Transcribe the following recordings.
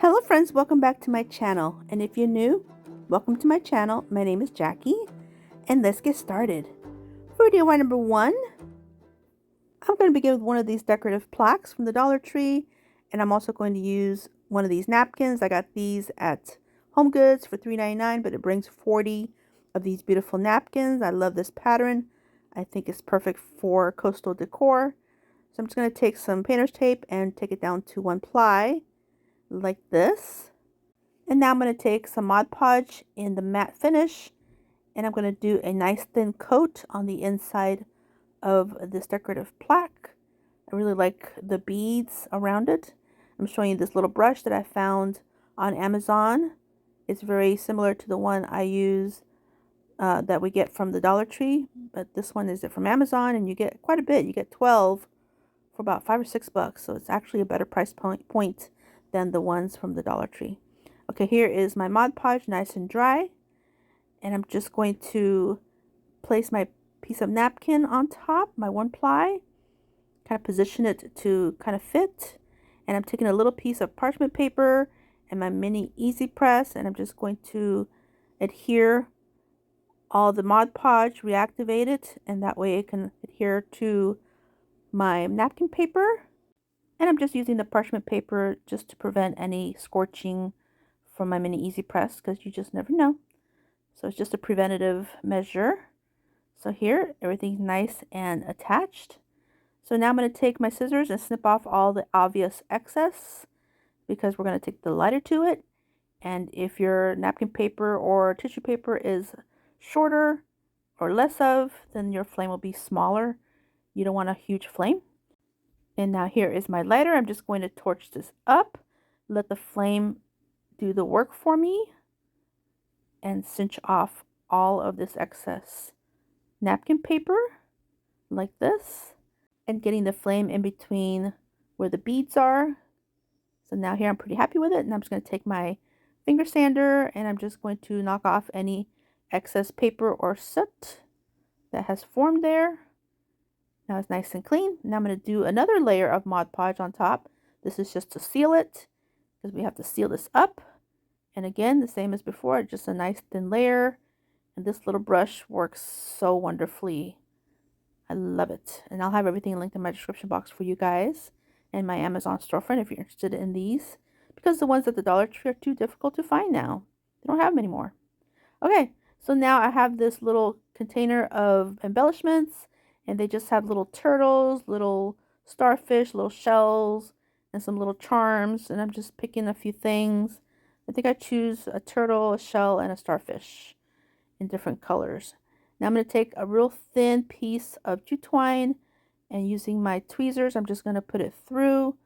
Hello friends, welcome back to my channel, and if you're new, welcome to my channel. My name is Jackie and let's get started. For DIY number 1, I'm going to begin with one of these decorative plaques from the Dollar Tree, and I'm also going to use one of these napkins. I got these at Home Goods for $3.99, but it brings 40 of these beautiful napkins. I love this pattern. I think it's perfect for coastal decor. So I'm just going to take some painter's tape and take it down to 1 ply like this. And now I'm going to take some Mod Podge in the matte finish, and I'm going to do a nice thin coat on the inside of this decorative plaque. I really like the beads around it. I'm showing you this little brush that I found on Amazon. It's very similar to the one I use that we get from the Dollar Tree, but this one is from Amazon, and you get quite a bit. You get 12 for about $5 or $6, so it's actually a better price point than the ones from the Dollar Tree. Okay, here is my Mod Podge, nice and dry, and I'm just going to place my piece of napkin on top, my 1 ply, kind of position it to kind of fit, and I'm taking a little piece of parchment paper and my mini easy press, and I'm just going to adhere all the Mod Podge, reactivate it, and that way it can adhere to my napkin paper. And I'm just using the parchment paper just to prevent any scorching from my mini easy press, because you just never know. So it's just a preventative measure. So here, everything's nice and attached. So now I'm going to take my scissors and snip off all the obvious excess, because we're going to take the lighter to it. And if your napkin paper or tissue paper is shorter or less of, then your flame will be smaller. You don't want a huge flame. And now here is my lighter. I'm just going to torch this up, let the flame do the work for me, and cinch off all of this excess napkin paper like this, and getting the flame in between where the beads are. So now here I'm pretty happy with it, and I'm just going to take my finger sander and I'm just going to knock off any excess paper or soot that has formed there. Now it's nice and clean. Now I'm going to do another layer of Mod Podge on top. This is just to seal it, because we have to seal this up. And again, the same as before, just a nice thin layer. And this little brush works so wonderfully. I love it. And I'll have everything linked in my description box for you guys, and my Amazon storefront if you're interested in these, because the ones at the Dollar Tree are too difficult to find now. They don't have them anymore. Okay, so now I have this little container of embellishments, and they just have little turtles, little starfish, little shells, and some little charms. And I'm just picking a few things. I think I choose a turtle, a shell, and a starfish in different colors. Now I'm going to take a real thin piece of jute twine, and using my tweezers, I'm just going to put it through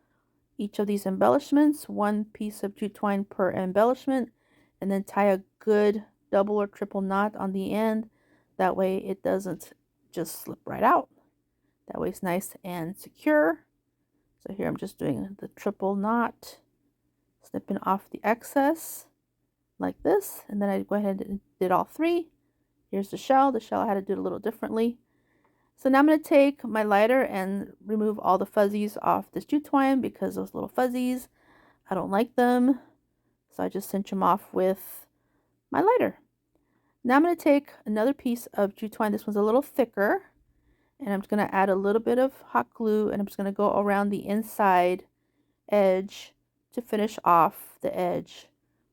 each of these embellishments, 1 piece of jute twine per embellishment, and then tie a good double or triple knot on the end. That way it doesn't just slip right out. That way it's nice and secure. So here I'm just doing the triple knot, snipping off the excess like this, and then I go ahead and did all 3. Here's the shell. The shell I had to do it a little differently. So now I'm going to take my lighter and remove all the fuzzies off this jute twine, because those little fuzzies, I don't like them. So I just cinch them off with my lighter. Now I'm going to take another piece of jute twine. This one's a little thicker, and I'm just going to add a little bit of hot glue, and I'm just going to go around the inside edge to finish off the edge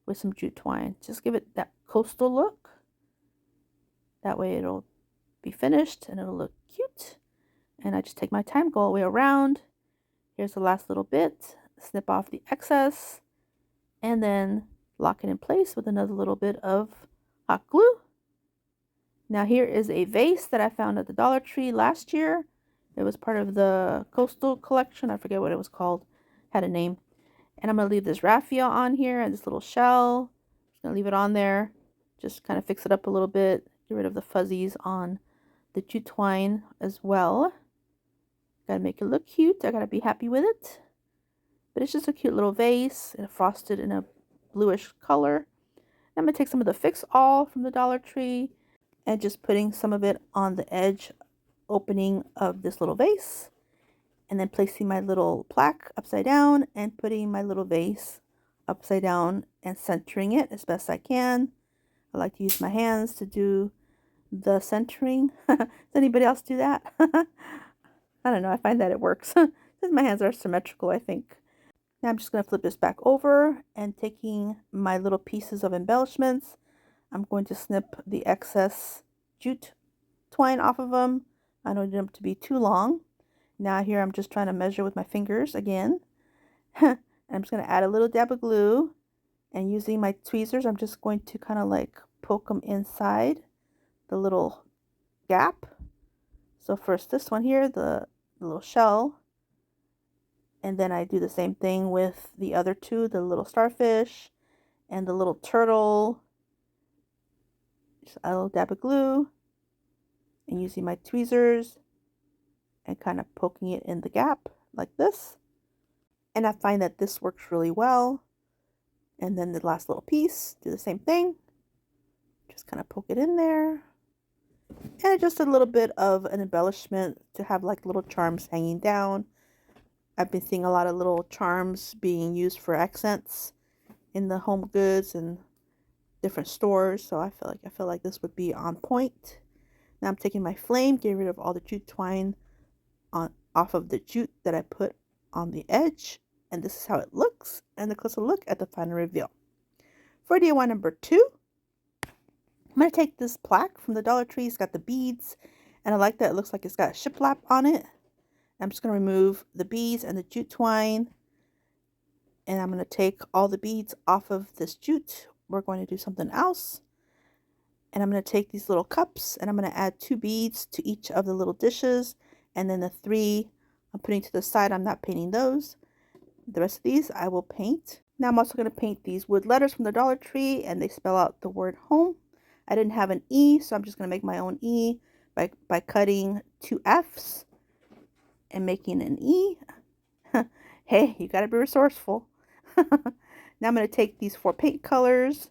with some jute twine. Just give it that coastal look. That way it'll be finished and it'll look cute. And I just take my time, go all the way around. Here's the last little bit. Snip off the excess, and then lock it in place with another little bit of hot glue. Now here is a vase that I found at the Dollar Tree last year. It was part of the Coastal collection. I forget what it was called. Had a name. And I'm going to leave this raffia on here and this little shell. Just going to leave it on there. Just kind of fix it up a little bit. Get rid of the fuzzies on the jute twine as well. Got to make it look cute. I got to be happy with it. But it's just a cute little vase, and frosted in a bluish color. I'm going to take some of the Fix All from the Dollar Tree and just putting some of it on the edge opening of this little vase, and then placing my little plaque upside down and putting my little vase upside down and centering it as best I can. I like to use my hands to do the centering. Does anybody else do that? I don't know. I find that it works. Because my hands are symmetrical, I think. Now I'm just going to flip this back over and taking my little pieces of embellishments, I'm going to snip the excess jute twine off of them. I don't need them to be too long. Now here I'm just trying to measure with my fingers again. And I'm just going to add a little dab of glue, and using my tweezers I'm just going to kind of like poke them inside the little gap. So first this one here, the little shell, and then I do the same thing with the other two, the little starfish and the little turtle. Just a little dab of glue and using my tweezers and kind of poking it in the gap like this. And I find that this works really well. And then the last little piece, do the same thing. Just kind of poke it in there. And just a little bit of an embellishment to have like little charms hanging down. I've been seeing a lot of little charms being used for accents in the home goods and different stores, so I feel like this would be on point. Now I'm taking my flame, getting rid of all the jute twine off of the jute that I put on the edge, and this is how it looks, and a closer look at the final reveal. For DIY number 2, I'm going to take this plaque from the Dollar Tree. It's got the beads, and I like that it looks like it's got a shiplap on it. I'm just going to remove the beads and the jute twine, and I'm going to take all the beads off of this jute. We're going to do something else, and I'm going to take these little cups and I'm going to add 2 beads to each of the little dishes, and then the 3 I'm putting to the side. I'm not painting those. The rest of these I will paint. Now I'm also going to paint these wood letters from the Dollar Tree, and they spell out the word home. I didn't have an E, so I'm just going to make my own E by cutting 2 F's and making an E. Hey, you got to be resourceful. Now I'm going to take these 4 paint colors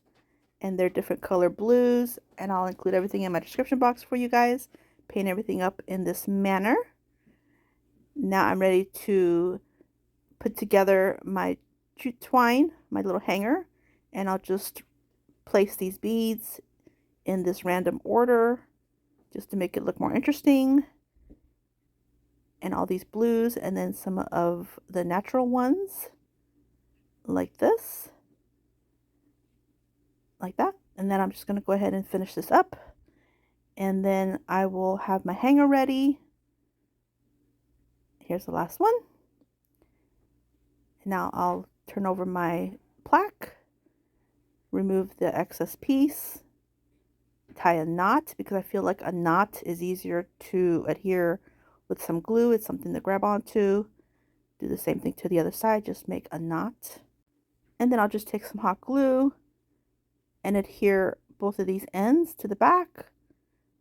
and their different color blues, and I'll include everything in my description box for you guys. Paint everything up in this manner. Now I'm ready to put together my jute twine, my little hanger, and I'll just place these beads in this random order just to make it look more interesting. And all these blues, and then some of the natural ones like this, like that. And then I'm just going to go ahead and finish this up, and then I will have my hanger ready. Here's the last one. Now I'll turn over my plaque, remove the excess piece, tie a knot, because I feel like a knot is easier to adhere with some glue. It's something to grab onto. Do the same thing to the other side, just make a knot. And then I'll just take some hot glue and adhere both of these ends to the back.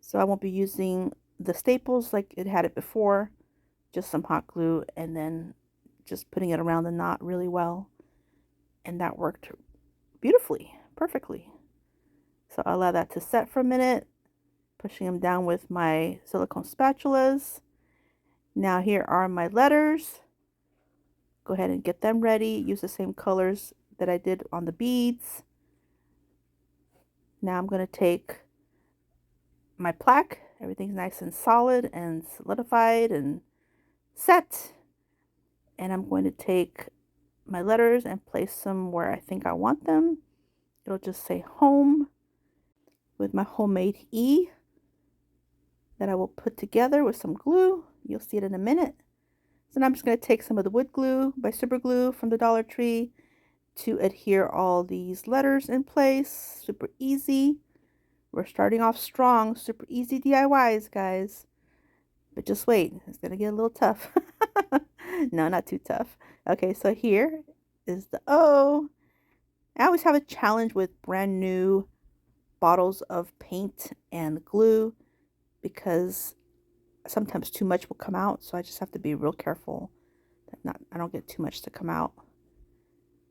So I won't be using the staples like it had it before, just some hot glue, and then just putting it around the knot really well. And that worked beautifully, perfectly. So I'll allow that to set for a minute, pushing them down with my silicone spatulas. Now here are my letters. Go ahead and get them ready. Use the same colors that I did on the beads. Now I'm going to take my plaque. Everything's nice and solid and solidified and set. And I'm going to take my letters and place them where I think I want them. It'll just say home with my homemade E that I will put together with some glue. You'll see it in a minute. So now I'm just going to take some of the wood glue by Super Glue from the Dollar Tree to adhere all these letters in place. Super easy. We're starting off strong. Super easy DIYs, guys. But just wait. It's going to get a little tough. No, not too tough. Okay, so here is the O. I always have a challenge with brand new bottles of paint and glue because sometimes too much will come out, so I just have to be real careful that I don't get too much to come out,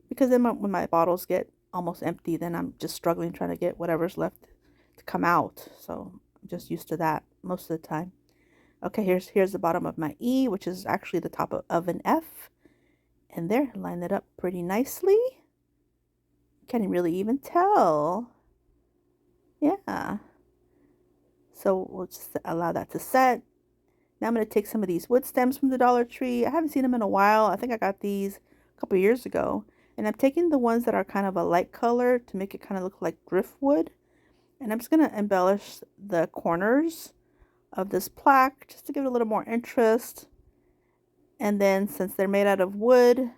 because then when my bottles get almost empty, then I'm just struggling trying to get whatever's left to come out. So I'm just used to that most of the time. Okay, here's the bottom of my E, which is actually the top of an F, and there, line it up pretty nicely. can't really even tell. Yeah. So we'll just allow that to set. Now I'm going to take some of these wood stems from the Dollar Tree. I haven't seen them in a while. I think I got these a couple years ago. And I'm taking the ones that are kind of a light color to make it kind of look like driftwood. And I'm just going to embellish the corners of this plaque just to give it a little more interest. And then since they're made out of wood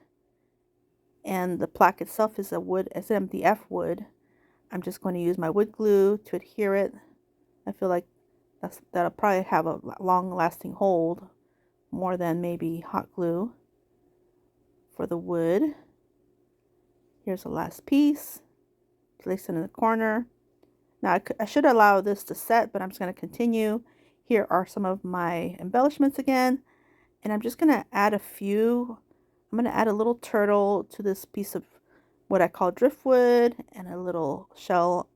and the plaque itself is a wood, it's an MDF wood, I'm just going to use my wood glue to adhere it. I feel like that'll probably have a long lasting hold, more than maybe hot glue for the wood. Here's the last piece. Place it in the corner. Now I should allow this to set, but I'm just going to continue. Here are some of my embellishments again, and I'm just going to add a few. I'm going to add a little turtle to this piece of what I call driftwood, and a little shell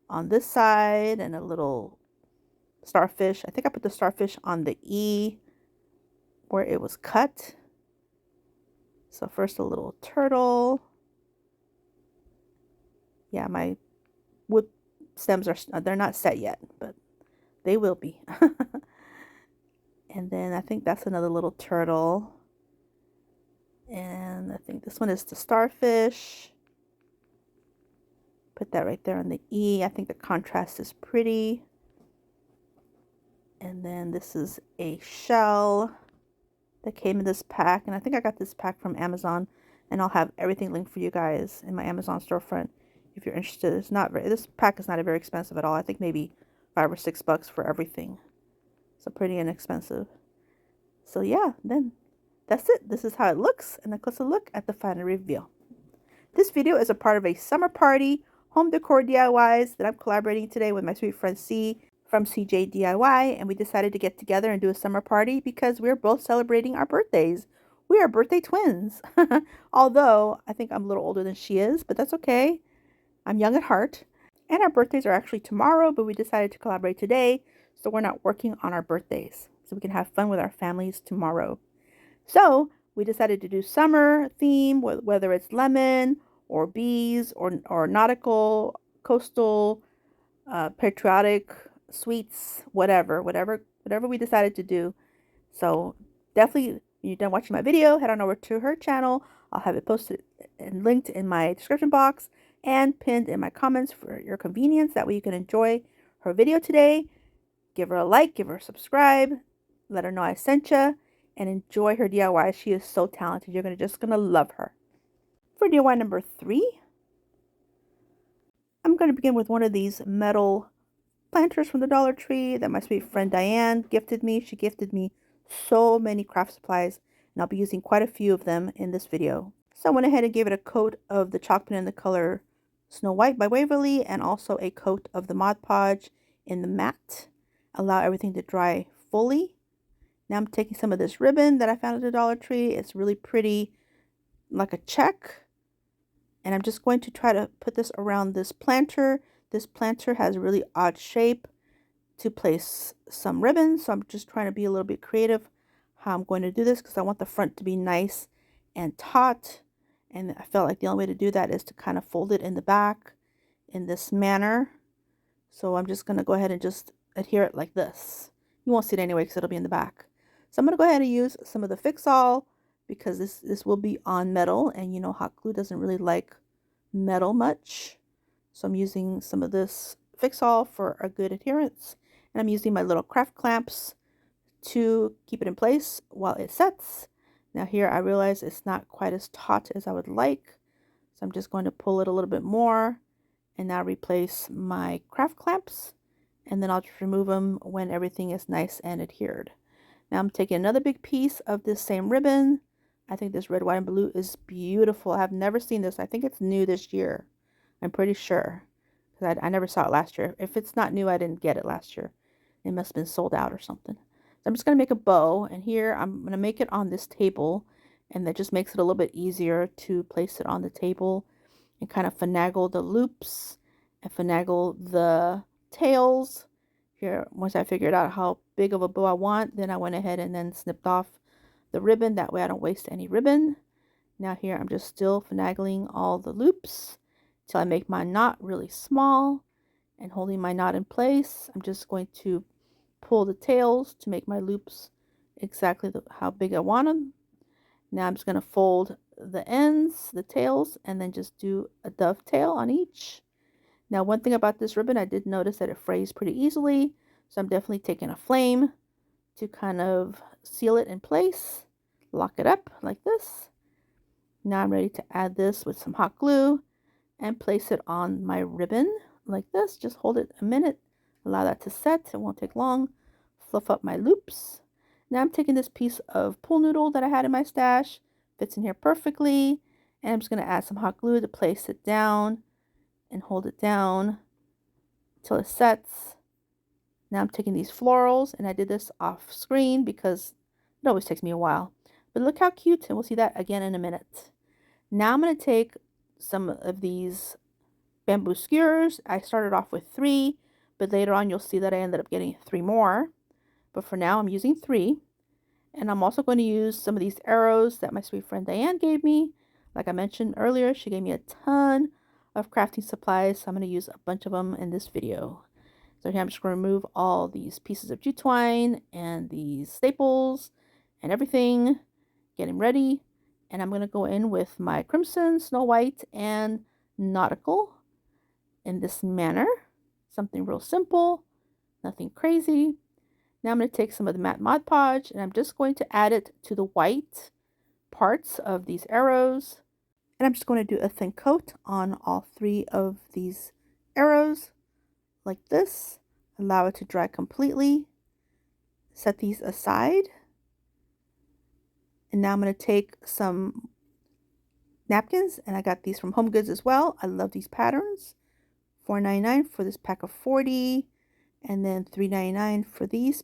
on this side, and a little starfish. I think I put the starfish on the E where it was cut. So first a little turtle. Yeah, my wood stems they're not set yet, but they will be. And then I think that's another little turtle. And I think this one is the starfish. Put that right there on the E. I think the contrast is pretty. And then this is a shell that came in this pack. And I think I got this pack from Amazon. And I'll have everything linked for you guys in my Amazon storefront if you're interested. It's not very, this pack is not very expensive at all. I think maybe $5 or $6 for everything. So pretty inexpensive. So yeah, then that's it. This is how it looks, and a closer look at the final reveal. This video is a part of a summer party home decor DIYs that I'm collaborating today with my sweet friend C from CJ DIY, and we decided to get together and do a summer party because we're both celebrating our birthdays. We are birthday twins. Although I think I'm a little older than she is, but that's okay. I'm young at heart. And our birthdays are actually tomorrow, but we decided to collaborate today, so we're not working on our birthdays. So we can have fun with our families tomorrow. So we decided to do summer theme, whether it's lemon or bees or nautical, coastal, patriotic, sweets, whatever we decided to do. So definitely, when you're done watching my video, head on over to her channel. I'll have it posted and linked in my description box and pinned in my comments for your convenience. That way you can enjoy her video today. Give her a like, give her a subscribe, let her know I sent you, and enjoy her DIY. She is so talented. You're just gonna love her. For DIY number 3, I'm going to begin with one of these metal planters from the Dollar Tree that my sweet friend Diane gifted me. She gifted me so many craft supplies, and I'll be using quite a few of them in this video. So I went ahead and gave it a coat of the chalk pen in the color Snow White by Waverly, and also a coat of the Mod Podge in the matte. Allow everything to dry fully. Now I'm taking some of this ribbon that I found at the Dollar Tree. It's really pretty, like a check. And I'm just going to try to put this around this planter. This planter has a really odd shape to place some ribbon. So I'm just trying to be a little bit creative how I'm going to do this, because I want the front to be nice and taut. And I felt like the only way to do that is to kind of fold it in the back in this manner. So I'm just going to go ahead and just adhere it like this. You won't see it anyway because it'll be in the back. So I'm going to go ahead and use some of the Fix-All, because this will be on metal, and you know hot glue doesn't really like metal much. So I'm using some of this Fix-All for a good adherence. And I'm using my little craft clamps to keep it in place while it sets. Now here I realize it's not quite as taut as I would like. So I'm just going to pull it a little bit more and now replace my craft clamps. And then I'll just remove them when everything is nice and adhered. Now I'm taking another big piece of this same ribbon. I think this red, white, and blue is beautiful. I have never seen this. I think it's new this year. I'm pretty sure. Because I never saw it last year. If it's not new, I didn't get it last year. It must have been sold out or something. So I'm just going to make a bow. And here I'm going to make it on this table. And that just makes it a little bit easier to place it on the table. And kind of finagle the loops. And finagle the tails. Here, once I figured out how big of a bow I want, then I went ahead and then snipped off the ribbon. That way I don't waste any ribbon. Now here I'm just still finagling all the loops till I make my knot really small. And holding my knot in place, I'm just going to pull the tails to make my loops exactly how big I want them. Now I'm just going to fold the ends, the tails, and then just do a dovetail on each. Now, one thing about this ribbon, I did notice that it frays pretty easily, so I'm definitely taking a flame to kind of seal it in place, lock it up like this. Now I'm ready to add this with some hot glue and place it on my ribbon like this. Just hold it a minute, allow that to set. It won't take long. Fluff up my loops. Now I'm taking this piece of pool noodle that I had in my stash, fits in here perfectly, and I'm just going to add some hot glue to place it down and hold it down until it sets. Now I'm taking these florals, and I did this off screen because it always takes me a while. But look how cute, and we'll see that again in a minute. Now I'm going to take some of these bamboo skewers. I started off with 3, but later on you'll see that I ended up getting 3 more. But for now I'm using 3. And I'm also going to use some of these arrows that my sweet friend Diane gave me. Like I mentioned earlier, she gave me a ton of crafting supplies, so I'm going to use a bunch of them in this video. So here I'm just going to remove all these pieces of jute twine and these staples and everything, get them ready. And I'm going to go in with my crimson, snow white, and nautical in this manner. Something real simple, nothing crazy. Now I'm going to take some of the matte Mod Podge, and I'm just going to add it to the white parts of these arrows. And I'm just going to do a thin coat on all 3 of these arrows like this. Allow it to dry completely. Set these aside. And now I'm going to take some napkins, and I got these from Home Goods as well. I love these patterns. $4.99 for this pack of 40, and then $3.99 for these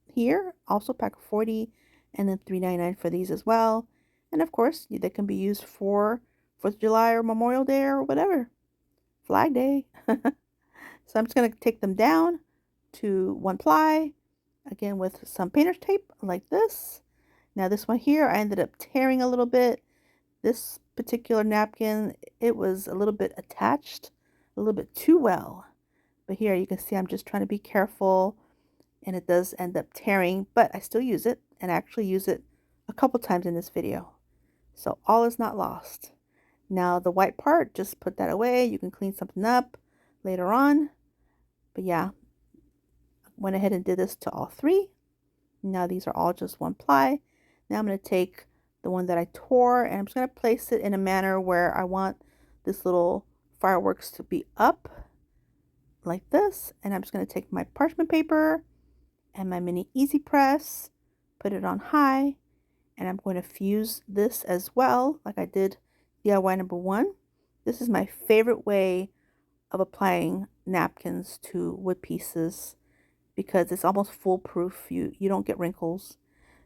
here, also pack of 40, and then $3.99 for these as well. And of course, they can be used for 4th of July or Memorial Day or whatever, Flag Day. So I'm just going to take them down to 1 ply, again with some painter's tape like this. Now this one here, I ended up tearing a little bit. This particular napkin, it was a little bit attached, a little bit too well. But here you can see I'm just trying to be careful, and it does end up tearing, but I still use it, and I actually use it a couple times in this video. So all is not lost. Now the white part, just put that away. You can clean something up later on. But yeah, went ahead and did this to all 3. Now these are all just 1 ply. Now I'm going to take the one that I tore, and I'm just going to place it in a manner where I want this little fireworks to be up like this. And I'm just going to take my parchment paper and my mini easy press, put it on high, and I'm going to fuse this as well like I did DIY number 1. This is my favorite way of applying napkins to wood pieces because it's almost foolproof. You don't get wrinkles.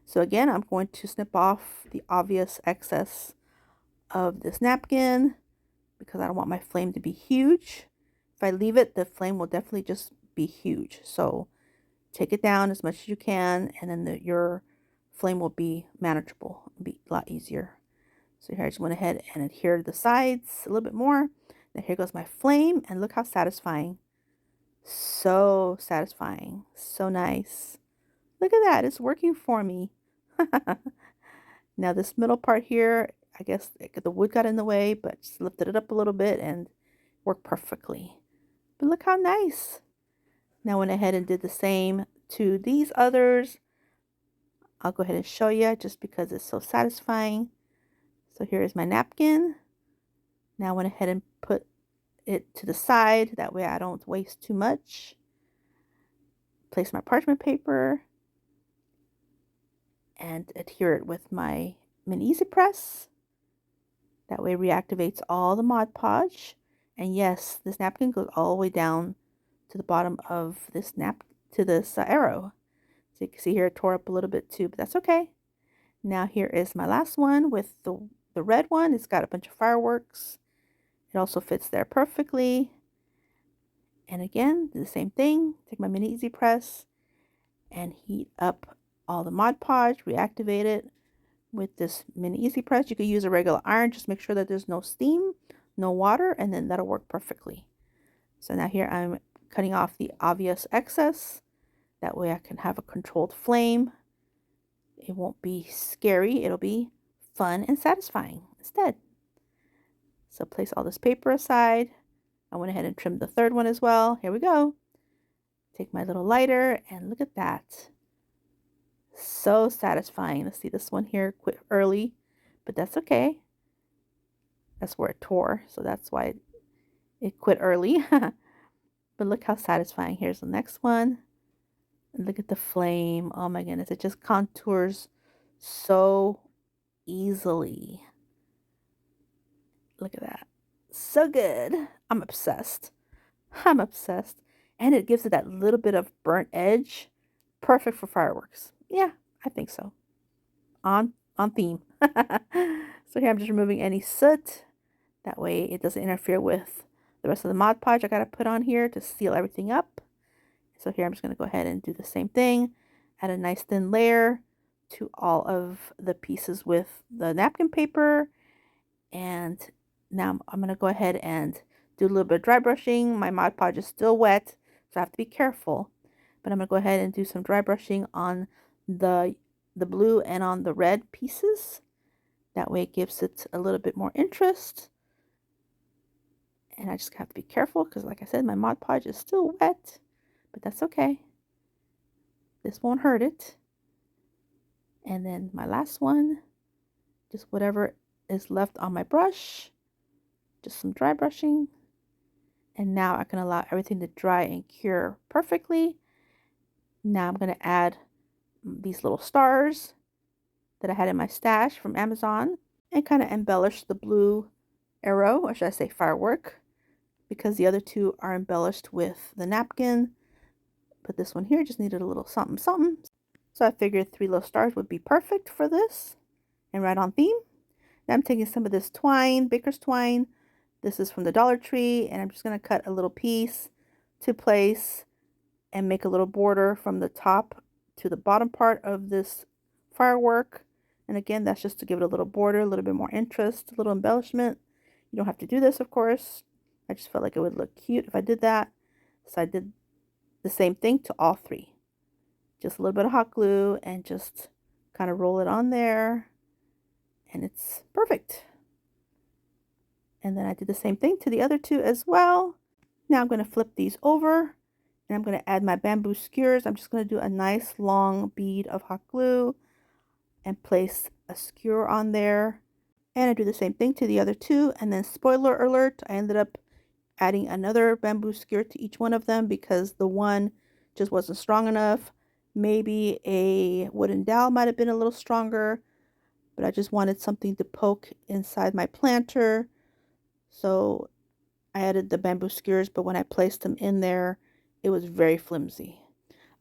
So again, I'm going to snip off the obvious excess of this napkin because I don't want my flame to be huge. If I leave it, the flame will definitely just be huge. So take it down as much as you can, and then your flame will be manageable. It'll be a lot easier. So here I just went ahead and adhered the sides a little bit more. Now here goes my flame, and look how satisfying. So satisfying. So nice. Look at that. It's working for me. Now this middle part here, I guess the wood got in the way, but just lifted it up a little bit and worked perfectly. But look how nice. Now I went ahead and did the same to these others. I'll go ahead and show you just because it's so satisfying. So here is my napkin. Now I went ahead and put it to the side. That way I don't waste too much. Place my parchment paper and adhere it with my mini easy press. That way it reactivates all the Mod Podge. And yes, this napkin goes all the way down to the bottom of this arrow. So you can see here it tore up a little bit too, but that's okay. Now here is my last one with the red one. It's got a bunch of fireworks. It also fits there perfectly. And again, do the same thing. Take my mini easy press and heat up all the Mod Podge, reactivate it with this mini easy press. You could use a regular iron, just make sure that there's no steam, no water, and then that'll work perfectly. So now here I'm cutting off the obvious excess. That way I can have a controlled flame. It won't be scary. It'll be fun and satisfying instead. So place all this paper aside. I went ahead and trimmed the third one as well. Here we go. Take my little lighter and look at that. So satisfying. Let's see, this one here quit early, but that's okay. That's where it tore, so that's why it quit early. But look how satisfying. Here's the next one. And look at the flame. Oh my goodness, it just contours so easily. Look at that. So good. I'm obsessed. I'm obsessed. And it gives it that little bit of burnt edge. Perfect for fireworks. Yeah, I think so. On theme. So here I'm just removing any soot. That way it doesn't interfere with the rest of the Mod Podge I got to put on here to seal everything up. So here I'm just going to go ahead and do the same thing. Add a nice thin layer to all of the pieces with the napkin paper. And now I'm going to go ahead and do a little bit of dry brushing. My Mod Podge is still wet, so I have to be careful. But I'm going to go ahead and do some dry brushing on the blue and on the red pieces. That way it gives it a little bit more interest. And I just have to be careful because, like I said, my Mod Podge is still wet, but that's okay. This won't hurt it. And then my last one, just whatever is left on my brush, just some dry brushing. And now I can allow everything to dry and cure perfectly. Now I'm going to add these little stars that I had in my stash from Amazon and kind of embellish the blue arrow, or should I say firework, because the other two are embellished with the napkin. But this one here just needed a little something something. So I figured 3 little stars would be perfect for this and right on theme. Now I'm taking some of this twine, baker's twine. This is from the Dollar Tree, and I'm just going to cut a little piece to place and make a little border from the top to the bottom part of this firework. And again, that's just to give it a little border, a little bit more interest, a little embellishment. You don't have to do this, of course. I just felt like it would look cute if I did that. So I did the same thing to all 3. Just a little bit of hot glue and just kind of roll it on there. And it's perfect. And then I did the same thing to the other 2 as well. Now I'm going to flip these over and I'm going to add my bamboo skewers. I'm just going to do a nice long bead of hot glue and place a skewer on there. And I do the same thing to the other 2. And then spoiler alert, I ended up adding another bamboo skewer to each one of them because the one just wasn't strong enough. Maybe a wooden dowel might have been a little stronger, but I just wanted something to poke inside my planter. So I added the bamboo skewers, but when I placed them in there, it was very flimsy.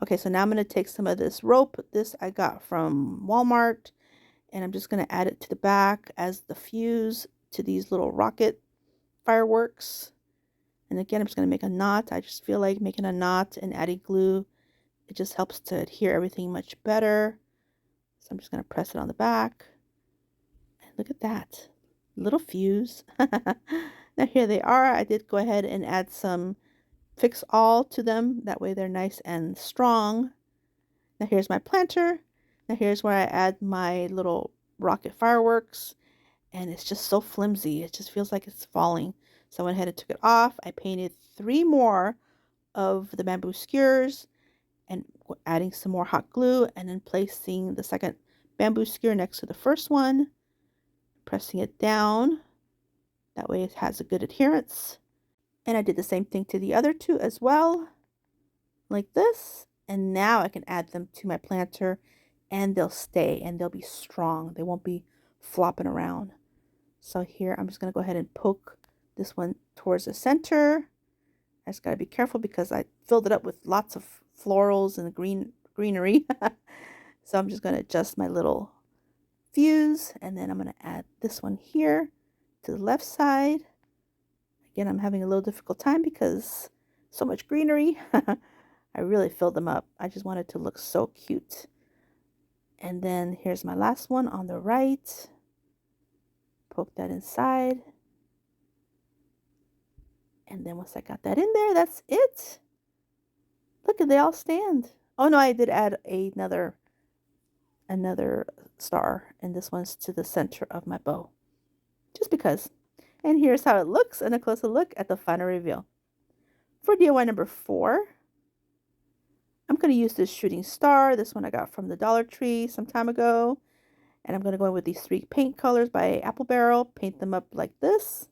Okay, so now I'm going to take some of this rope. This I got from Walmart, and I'm just going to add it to the back as the fuse to these little rocket fireworks. And again, I'm just going to make a knot. I just feel like making a knot and adding glue, it just helps to adhere everything much better. So I'm just going to press it on the back. And look at that. Little fuse. Now here they are. I did go ahead and add some Fix All to them. That way they're nice and strong. Now here's my planter. Now here's where I add my little rocket fireworks. And it's just so flimsy. It just feels like it's falling. So I went ahead and took it off. I painted 3 more of the bamboo skewers and adding some more hot glue and then placing the second bamboo skewer next to the first one, pressing it down. That way it has a good adherence. And I did the same thing to the other 2 as well, like this. And now I can add them to my planter and they'll stay and they'll be strong. They won't be flopping around. So here I'm just going to go ahead and poke this one towards the center. I just got to be careful because I filled it up with lots of florals and greenery. So I'm just going to adjust my little fuse, and then I'm going to add this one here to the left side. Again, I'm having a little difficult time because so much greenery. I really filled them up. I just wanted to look so cute. And then here's my last one on the right. Poke that inside. And then once I got that in there, that's it. Look, they all stand. Oh no, I did add another star, and this one's to the center of my bow, just because. And here's how it looks, and a closer look at the final reveal. For DIY number 4, I'm going to use this shooting star. This one I got from the Dollar Tree some time ago. And I'm going to go in with these 3 paint colors by Apple Barrel, paint them up like this.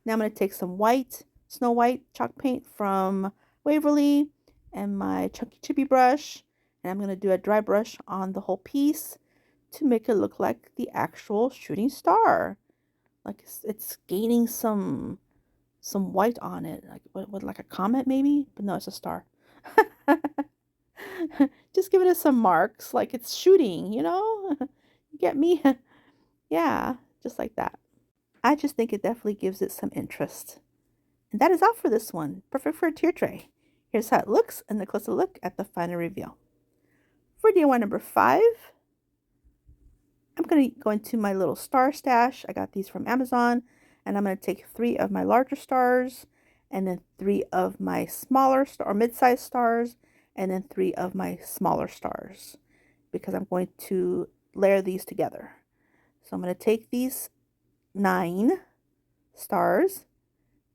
Now I'm going to take some white, Snow White chalk paint from Waverly and my chunky chippy brush. And I'm going to do a dry brush on the whole piece to make it look like the actual shooting star. Like it's gaining some white on it. Like what like a comet maybe? But no, it's a star. Just give it some marks like it's shooting, you know? You get me? Yeah, just like that. I just think it definitely gives it some interest. And that is all for this one. Perfect for a tier tray. Here's how it looks and a closer look at the final reveal. For DIY number 5, I'm going to go into my little star stash. I got these from Amazon. And I'm going to take 3 of my larger stars, and then 3 of my smaller or mid-sized stars, and then 3 of my smaller stars, because I'm going to layer these together. So I'm going to take these 9 stars,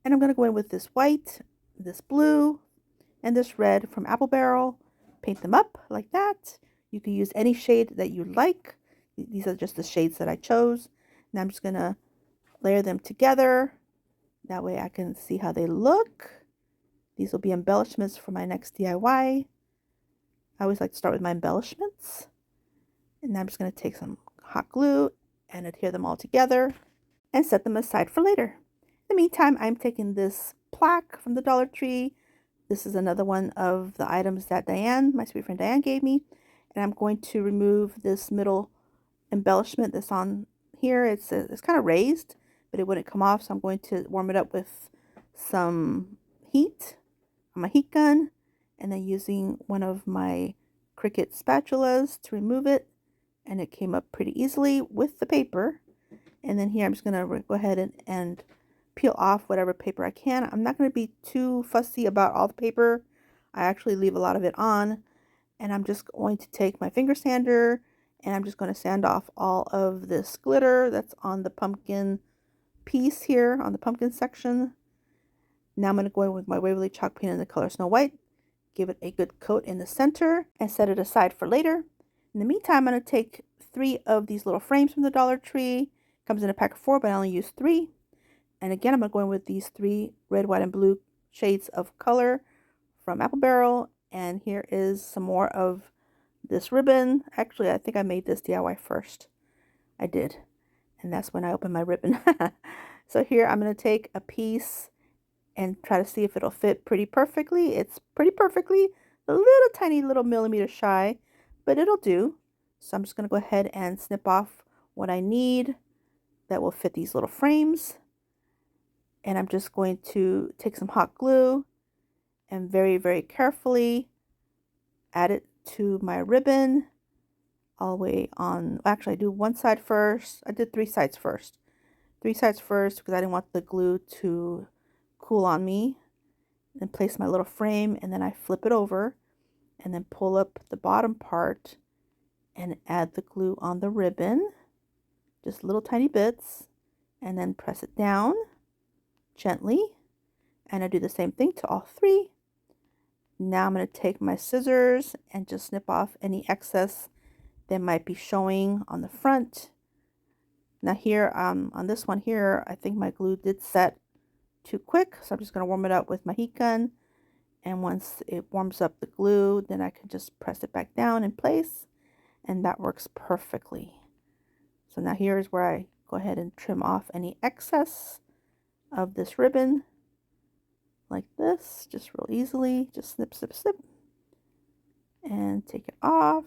and I'm going to go in with this white, this blue, and this red from Apple Barrel. Paint them up like that. You can use any shade that you like. These are just the shades that I chose. Now I'm just going to layer them together. That way I can see how they look. These will be embellishments for my next DIY. I always like to start with my embellishments. And now I'm just going to take some hot glue and adhere them all together and set them aside for later. In the meantime, I'm taking this plaque from the Dollar Tree. This is another one of the items that Diane, my sweet friend Diane, gave me. And I'm going to remove this middle embellishment that's on here. It's kind of raised, but it wouldn't come off, so I'm going to warm it up with some heat on my heat gun, and then using one of my Cricut spatulas to remove it, and it came up pretty easily with the paper. And then here I'm just going to go ahead and peel off whatever paper I can. I'm not going to be too fussy about all the paper. I actually leave a lot of it on, and I'm just going to take my finger sander, and I'm just going to sand off all of this glitter that's on the pumpkin piece here, on the pumpkin section. Now I'm going to go in with my Waverly chalk paint in the color Snow White, give it a good coat in the center, and set it aside for later. In the meantime, I'm going to take 3 of these little frames from the Dollar Tree. Comes in a pack of 4, but I only use 3. And again, I'm going to go in with these 3 red, white, and blue shades of color from Apple Barrel. And here is some more of this ribbon. Actually, I think I made this DIY first. I did. And that's when I opened my ribbon. So here I'm going to take a piece and try to see if it'll fit pretty perfectly. It's pretty perfectly, a little tiny little millimeter shy, but it'll do. So I'm just going to go ahead and snip off what I need that will fit these little frames. And I'm just going to take some hot glue and very, very carefully add it to my ribbon all the way on. Actually, I do one side first. I did 3 sides first. 3 sides first because I didn't want the glue to cool on me. And place my little frame, and then I flip it over and then pull up the bottom part and add the glue on the ribbon. Just little tiny bits, and then press it down gently. And I do the same thing to all 3. Now I'm going to take my scissors and just snip off any excess that might be showing on the front. Now here, on this one here, I think my glue did set too quick, so I'm just going to warm it up with my heat gun. And once it warms up the glue, then I can just press it back down in place, and that works perfectly. So now here's where I go ahead and trim off any excess of this ribbon like this, just real easily. Just snip, snip, snip, and take it off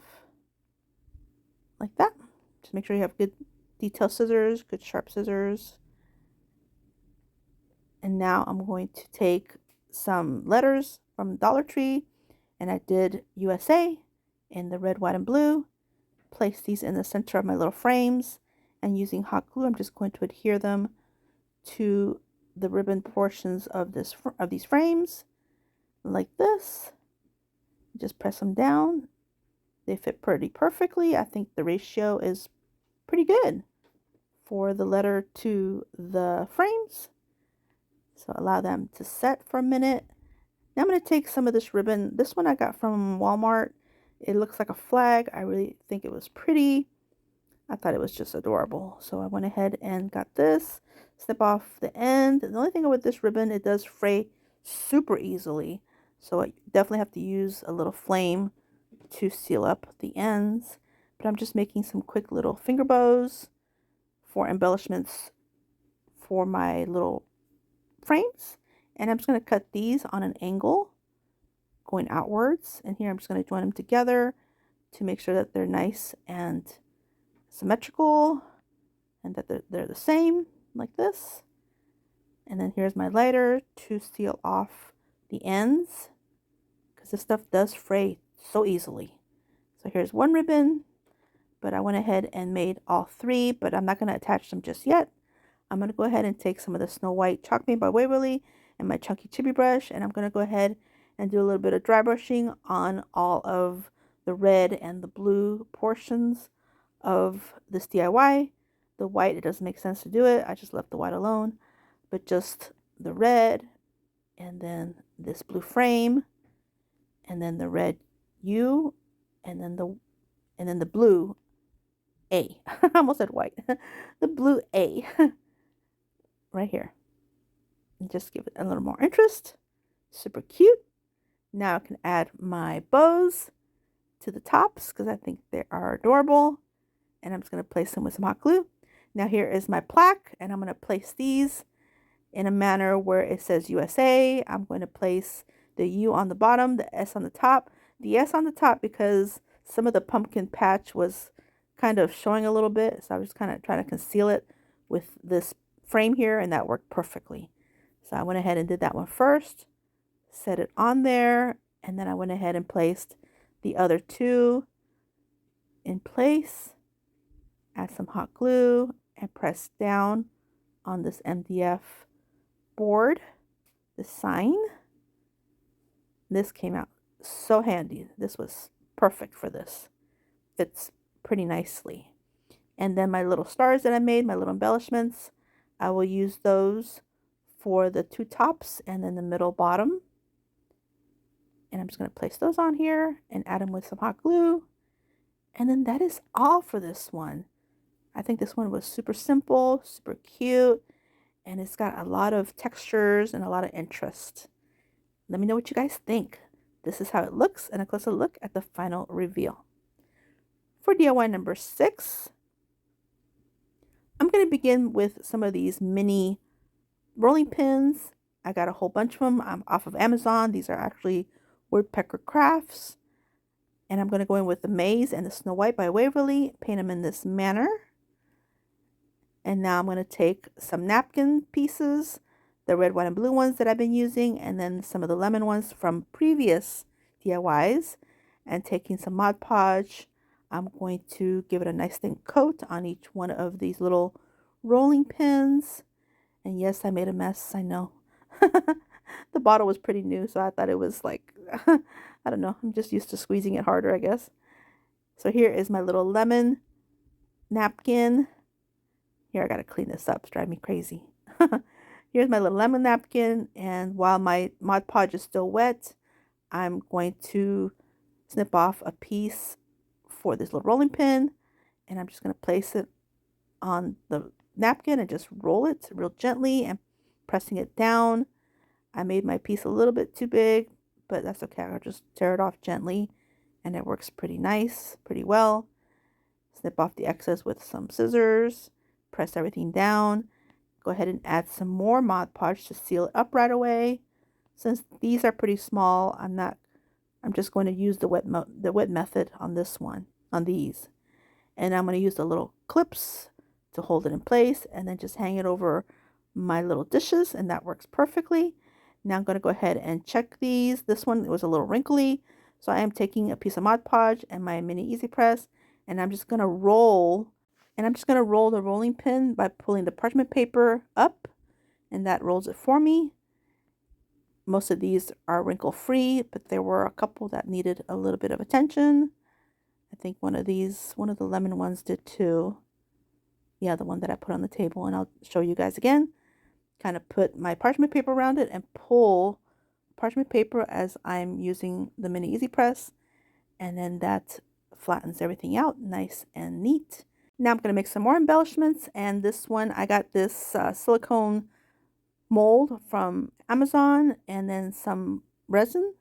like that. Just make sure you have good detail scissors, good sharp scissors. And now I'm going to take some letters from Dollar Tree, and I did USA in the red, white, and blue. Place these in the center of my little frames, and using hot glue, I'm just going to adhere them to the ribbon portions of these frames like this. Just press them down. They fit pretty perfectly. I think the ratio is pretty good for the letter to the frames. So allow them to set for a minute. Now I'm going to take some of this ribbon. This one I got from Walmart. It looks like a flag. I really think it was pretty. I thought it was just adorable. So I went ahead and got this. Snip off the end. The only thing with this ribbon, it does fray super easily. So I definitely have to use a little flame to seal up the ends. But I'm just making some quick little finger bows for embellishments for my little frames. And I'm just going to cut these on an angle going outwards. And here I'm just going to join them together to make sure that they're nice and symmetrical and that they're the same, like this. And then here's my lighter to seal off the ends, because this stuff does fray so easily. So here's one ribbon, but I went ahead and made all three, but I'm not going to attach them just yet. I'm going to go ahead and take some of the Snow White Chalk Made by Waverly and my chunky chibi brush, and I'm going to go ahead and do a little bit of dry brushing on all of the red and the blue portions of this DIY. The white, it doesn't make sense to do it. I just left the white alone, but just the red, and then this blue frame, and then the red U, and then the blue A. I almost said white. The blue A right here. And just give it a little more interest. Super cute. Now I can add my bows to the tops because I think they are adorable. And I'm just going to place them with some hot glue. Now here is my plaque, and I'm going to place these in a manner where it says USA. I'm going to place the U on the bottom, the S on the top. The S on the top because some of the pumpkin patch was kind of showing a little bit, so I was just kind of trying to conceal it with this frame here, and that worked perfectly. So I went ahead and did that one first, set it on there, and then I went ahead and placed the other two in place. Add some hot glue and press down on this MDF board, the sign. This came out so handy. This was perfect for this. Fits pretty nicely. And then my little stars that I made, my little embellishments, I will use those for the two tops and then the middle bottom. And I'm just going to place those on here and add them with some hot glue. And then that is all for this one. I think this one was super simple, super cute, and it's got a lot of textures and a lot of interest. Let me know what you guys think. This is how it looks, and a closer look at the final reveal. For DIY number 6, I'm going to begin with some of these mini rolling pins. I got a whole bunch of them. I'm off of Amazon. These are actually Woodpecker Crafts. And I'm going to go in with the Maze and the Snow White by Waverly, paint them in this manner. And now I'm going to take some napkin pieces, the red, white, and blue ones that I've been using, and then some of the lemon ones from previous DIYs, and taking some Mod Podge. I'm going to give it a nice thin coat on each one of these little rolling pins. And yes, I made a mess, I know. The bottle was pretty new, so I thought it was like, I don't know, I'm just used to squeezing it harder, I guess. So here is my little lemon napkin. Here, I gotta clean this up. It's driving me crazy. Here's my little lemon napkin, and while my Mod Podge is still wet, I'm going to snip off a piece for this little rolling pin, and I'm just gonna place it on the napkin and just roll it real gently and pressing it down. I made my piece a little bit too big, but that's okay. I'll just tear it off gently, and it works pretty nice, pretty well. Snip off the excess with some scissors. Press everything down. Go ahead and add some more Mod Podge to seal it up right away. Since these are pretty small, I'm just going to use the wet method on this one, on these. And I'm going to use the little clips to hold it in place, and then just hang it over my little dishes, and that works perfectly. Now I'm going to go ahead and check these. This one was a little wrinkly, so I am taking a piece of Mod Podge and my mini easy press, and I'm just going to roll. And I'm just going to roll the rolling pin by pulling the parchment paper up and that rolls it for me. Most of these are wrinkle free, but there were a couple that needed a little bit of attention. I think one of the lemon ones did too. Yeah, the one that I put on the table, and I'll show you guys again. Kind of put my parchment paper around it and pull parchment paper as I'm using the mini easy press, and then that flattens everything out nice and neat. Now I'm going to make some more embellishments, and this one I got this silicone mold from Amazon and then some resin,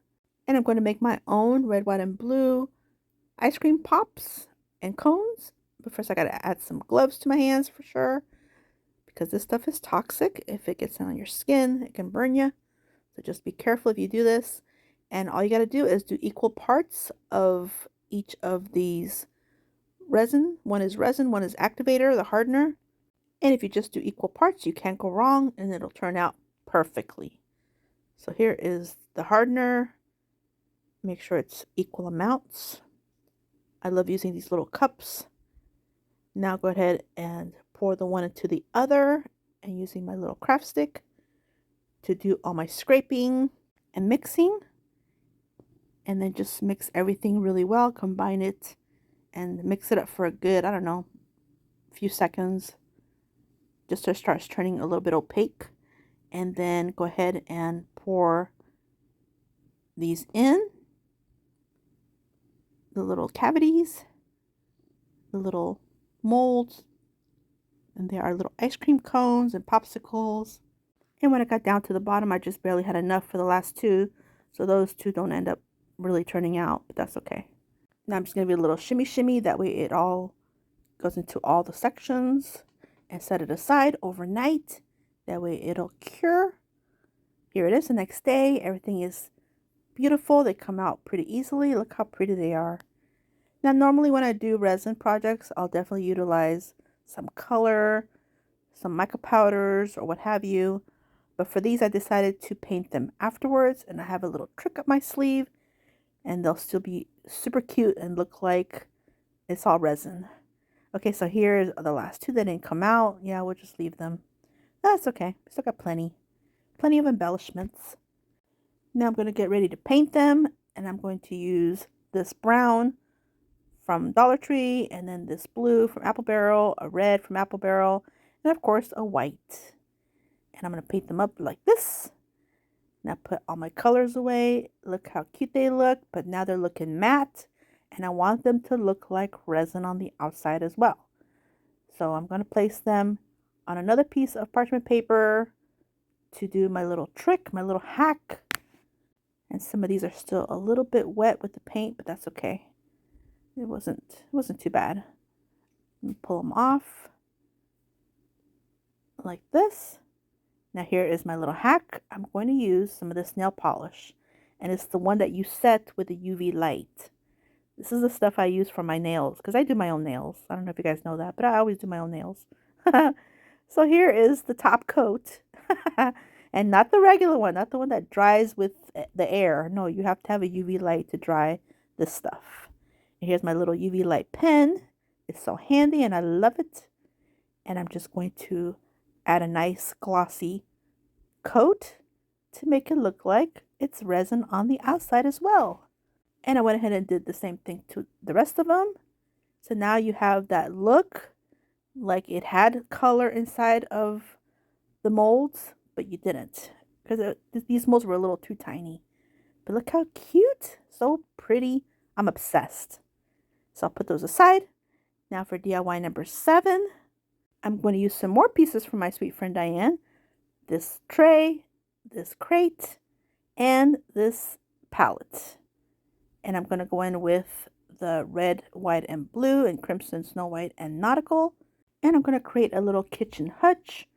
and I'm going to make my own red, white, and blue ice cream pops and cones. But first I got to add some gloves to my hands for sure, because this stuff is toxic. If it gets on your skin, it can burn you. So just be careful if you do this. And all you got to do is do equal parts of each of these resin. One is activator, the hardener. And if you just do equal parts, you can't go wrong, and it'll turn out perfectly. So here is the hardener. Make sure it's equal amounts. I love using these little cups. Now go ahead and pour the one into the other, and using my little craft stick to do all my scraping and mixing. And then just mix everything really well, combine it and mix it up for a good, I don't know, few seconds, just so it starts turning a little bit opaque. And then go ahead and pour these in, the little cavities, the little molds, and there are little ice cream cones and popsicles. And when I got down to the bottom, I just barely had enough for the last two, so those two don't end up really turning out, but that's okay. Now I'm just going to be a little shimmy, that way it all goes into all the sections, and set it aside overnight. That way it'll cure. Here it is the next day. Everything is beautiful. They come out pretty easily. Look how pretty they are. Now normally when I do resin projects, I'll definitely utilize some color, some mica powders, or what have you. But for these, I decided to paint them afterwards, and I have a little trick up my sleeve, and they'll still be super cute and look like it's all resin. Okay, so here's the last two that didn't come out. Yeah, we'll just leave them. That's okay. Still got plenty of embellishments. Now I'm going to get ready to paint them, and I'm going to use this brown from Dollar Tree, and then this blue from Apple Barrel, a red from Apple Barrel, and of course a white. And I'm going to paint them up like this. Now put all my colors away. Look how cute they look, but now they're looking matte, and I want them to look like resin on the outside as well. So I'm going to place them on another piece of parchment paper to do my little trick, my little hack. And some of these are still a little bit wet with the paint, but that's okay. It wasn't too bad. Pull them off like this. Now here is my little hack. I'm going to use some of this nail polish, and it's the one that you set with the UV light. This is the stuff I use for my nails, because I do my own nails. I don't know if you guys know that, but I always do my own nails. So here is the top coat. And not the regular one, not the one that dries with the air. No, you have to have a UV light to dry this stuff. And here's my little UV light pen. It's so handy and I love it. And I'm just going to add a nice glossy coat to make it look like it's resin on the outside as well. And I went ahead and did the same thing to the rest of them. So now you have that look like it had color inside of the molds, but you didn't, because these molds were a little too tiny. But look how cute, so pretty. I'm obsessed. So I'll put those aside. Now for DIY number 7, I'm going to use some more pieces from my sweet friend Diane. This tray, this crate, and this palette. And I'm going to go in with the red, white, and blue, and crimson, snow white, and nautical. And I'm going to create a little kitchen hutch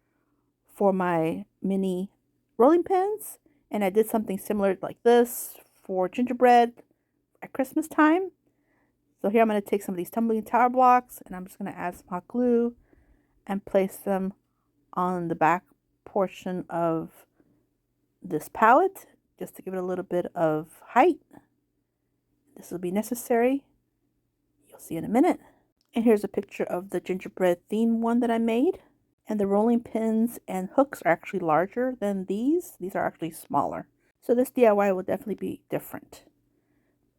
for my mini rolling pins. And I did something similar like this for gingerbread at Christmas time. So here I'm going to take some of these tumbling tower blocks, and I'm just going to add some hot glue and place them on the back portion of this palette, just to give it a little bit of height. This will be necessary. You'll see in a minute. And here's a picture of the gingerbread theme one that I made. And the rolling pins and hooks are actually larger than these. These are actually smaller. So this DIY will definitely be different.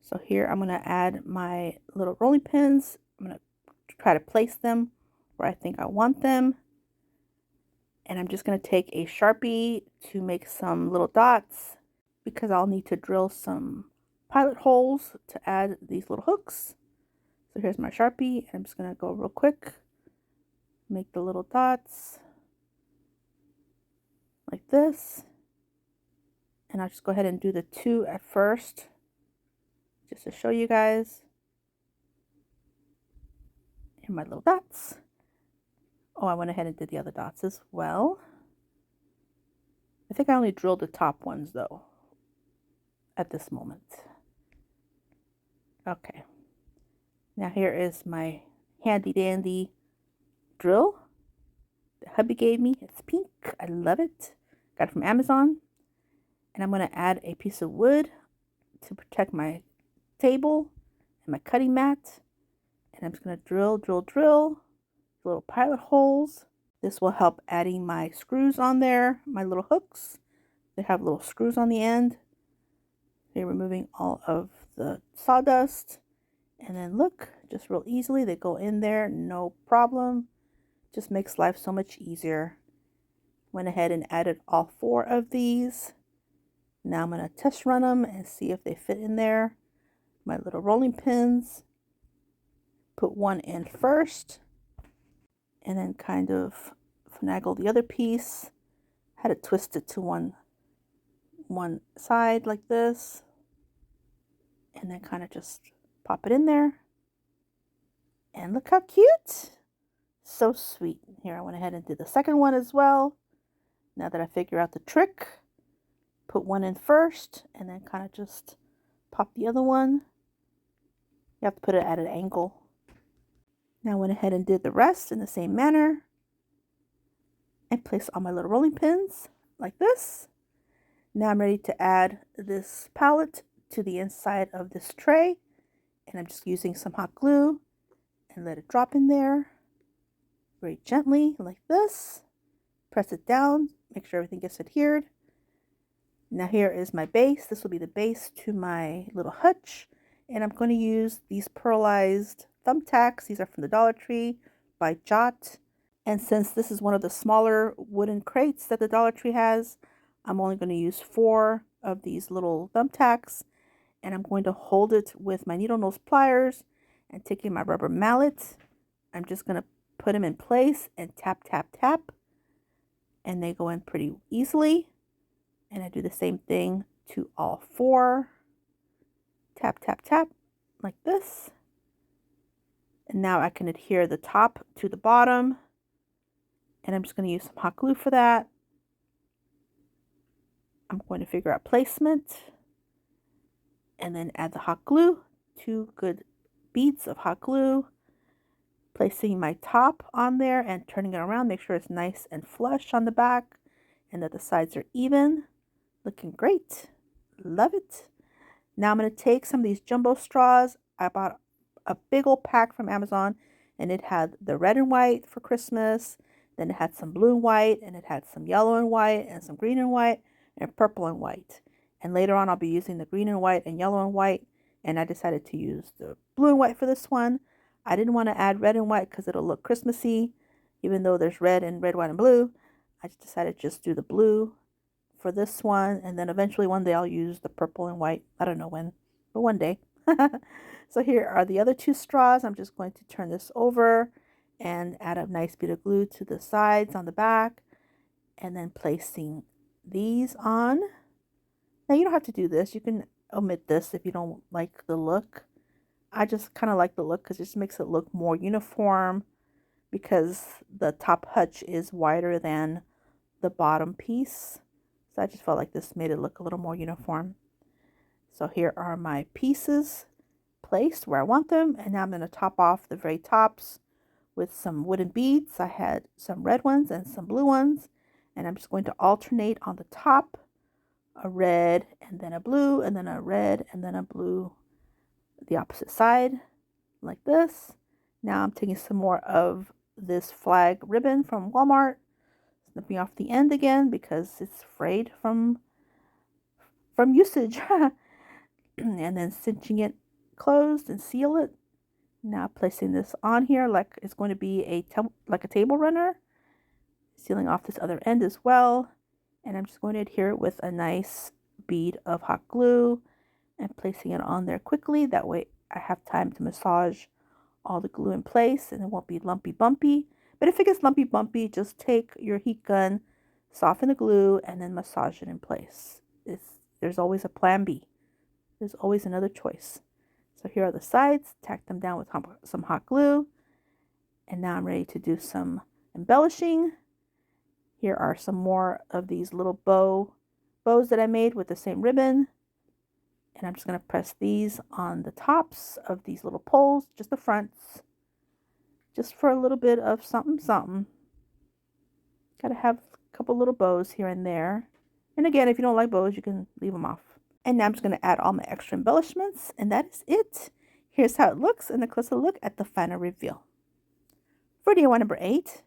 So here I'm going to add my little rolling pins. I'm going to try to place them where I think I want them. And I'm just going to take a Sharpie to make some little dots because I'll need to drill some pilot holes to add these little hooks. So here's my Sharpie, and I'm just going to go real quick, make the little dots like this. And I'll just go ahead and do the 2 at first, just to show you guys. And my little dots. Oh, I went ahead and did the other dots as well. I think I only drilled the top ones though, at this moment. Okay. Now here is my handy dandy drill that hubby gave me. It's pink. I love it. Got it from Amazon. And I'm going to add a piece of wood to protect my table and my cutting mat. And I'm just going to drill little pilot holes. This will help adding my screws on there, my little hooks. They have little screws on the end. They're removing all of the sawdust. And then look, just real easily, they go in there, no problem. Just makes life so much easier. Went ahead and added all 4 of these. Now I'm going to test run them and see if they fit in there. My little rolling pins. Put one in first. And then kind of finagle the other piece. Had it twisted to one side like this. And then kind of just pop it in there. And look how cute. So sweet. Here, I went ahead and did the second one as well. Now that I figure out the trick, put one in first and then kind of just pop the other one. You have to put it at an angle. Now I went ahead and did the rest in the same manner. And place all my little rolling pins like this. Now I'm ready to add this palette to the inside of this tray. And I'm just using some hot glue and let it drop in there very gently like this. Press it down, make sure everything gets adhered. Now here is my base. This will be the base to my little hutch. And I'm going to use these pearlized thumbtacks. These are from the Dollar Tree by Jot. And since this is one of the smaller wooden crates that the Dollar Tree has, I'm only going to use 4 of these little thumbtacks. And I'm going to hold it with my needle nose pliers and taking my rubber mallet. I'm just going to put them in place and tap, tap, tap. And they go in pretty easily. And I do the same thing to all 4. Tap, tap, tap, like this. And now I can adhere the top to the bottom. And I'm just going to use some hot glue for that. I'm going to figure out placement. And then add the hot glue. 2 good beads of hot glue. Placing my top on there and turning it around. Make sure it's nice and flush on the back. And that the sides are even. Looking great. Love it. Now I'm going to take some of these jumbo straws. I bought a big old pack from Amazon. And it had the red and white for Christmas. Then it had some blue and white. And it had some yellow and white. And some green and white. And purple and white. And later on I'll be using the green and white and yellow and white. And I decided to use the blue and white for this one. I didn't want to add red and white because it'll look Christmassy. Even though there's red, white, and blue. I just decided to just do the blue for this one. And then eventually one day I'll use the purple and white. I don't know when, but one day. So here are the other 2 straws. I'm just going to turn this over and add a nice bit of glue to the sides on the back. And then placing these on. Now you don't have to do this. You can omit this if you don't like the look. I just kind of like the look because it just makes it look more uniform because the top hutch is wider than the bottom piece. So I just felt like this made it look a little more uniform. So here are my pieces placed where I want them. And now I'm going to top off the very tops with some wooden beads. I had some red ones and some blue ones. And I'm just going to alternate on the top. A red and then a blue and then a red and then a blue. The opposite side like this. Now I'm taking some more of this flag ribbon from Walmart, snipping off the end again because it's frayed from usage. And then cinching it closed and seal it. Now placing this on here like it's going to be like a table runner, sealing off this other end as well. And I'm just going to adhere it with a nice bead of hot glue and placing it on there quickly. That way I have time to massage all the glue in place and it won't be lumpy bumpy. But if it gets lumpy bumpy, just take your heat gun, soften the glue, and then massage it in place. There's always a plan B. There's always another choice. So here are the sides. Tack them down with some hot glue. And now I'm ready to do some embellishing. Here are some more of these little bows that I made with the same ribbon. And I'm just going to press these on the tops of these little poles, just the fronts, just for a little bit of something, something. Got to have a couple little bows here and there. And again, if you don't like bows, you can leave them off. And now I'm just going to add all my extra embellishments, and that is it. Here's how it looks, and a closer look at the final reveal. For DIY number 8,